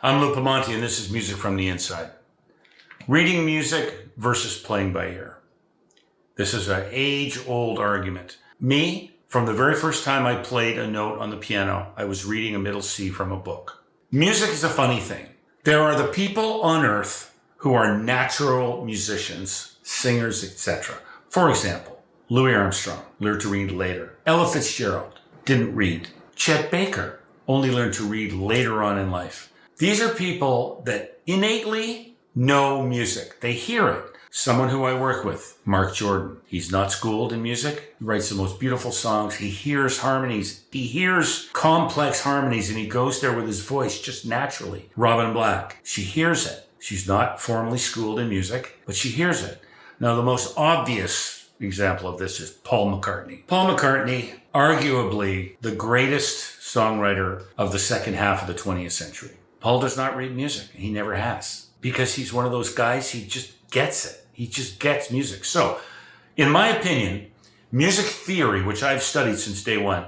I'm Lou Pamonti, and this is Music from the Inside. Reading music versus playing by ear. This is an age-old argument. Me, from the very first time I played a note on the piano, I was reading a middle C from a book. Music is a funny thing. There are the people on earth who are natural musicians, singers, etc. For example, Louis Armstrong learned to read later. Ella Fitzgerald didn't read. Chet Baker only learned to read later on in life. These are people that innately know music. They hear it. Someone who I work with, Mark Jordan. He's not schooled in music. He writes the most beautiful songs. He hears harmonies. He hears complex harmonies, and he goes there with his voice just naturally. Robin Black, she hears it. She's not formally schooled in music, but she hears it. Now, the most obvious example of this is Paul McCartney. Paul McCartney, arguably the greatest songwriter of the second half of the 20th century. Paul does not read music. He never has. Because he's one of those guys, he just gets it. He just gets music. So, in my opinion, music theory, which I've studied since day one,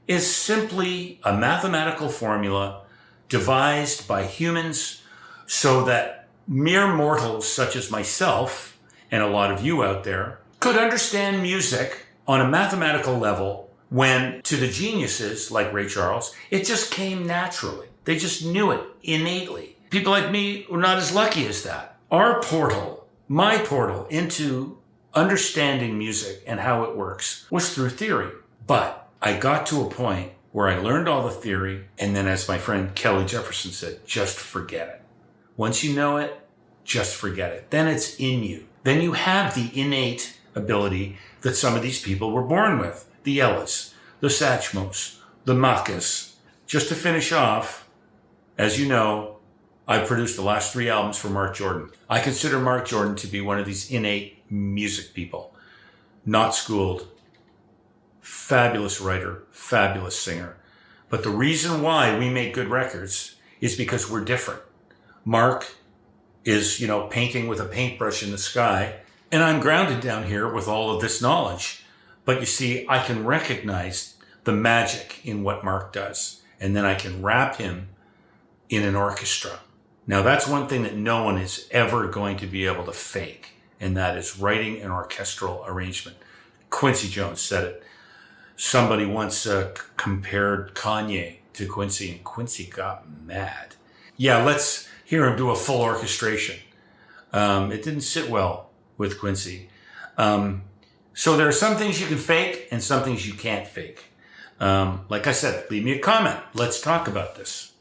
is simply a mathematical formula devised by humans so that mere mortals such as myself and a lot of you out there could understand music on a mathematical level when, to the geniuses like Ray Charles, it just came naturally. They just knew it innately. People like me were not as lucky as that. Our portal, my portal into understanding music and how it works was through theory. But I got to a point where I learned all the theory, and then as my friend Kelly Jefferson said, just forget it. Once you know it, just forget it. Then it's in you. Then you have the innate ability that some of these people were born with. The Ellis, the Satchmos, the Makas. Just to finish off, as you know, I produced the last 3 albums for Mark Jordan. I consider Mark Jordan to be one of these innate music people. Not schooled, fabulous writer, fabulous singer. But the reason why we make good records is because we're different. Mark is, painting with a paintbrush in the sky, and I'm grounded down here with all of this knowledge. But you see, I can recognize the magic in what Mark does, and then I can wrap him in an orchestra. Now, that's one thing that no one is ever going to be able to fake, and that is writing an orchestral arrangement. Quincy Jones said it. Somebody once compared Kanye to Quincy, and Quincy got mad. Yeah, let's hear him do a full orchestration. It didn't sit well with Quincy. So there are some things you can fake and some things you can't fake. Like I said, leave me a comment. Let's talk about this.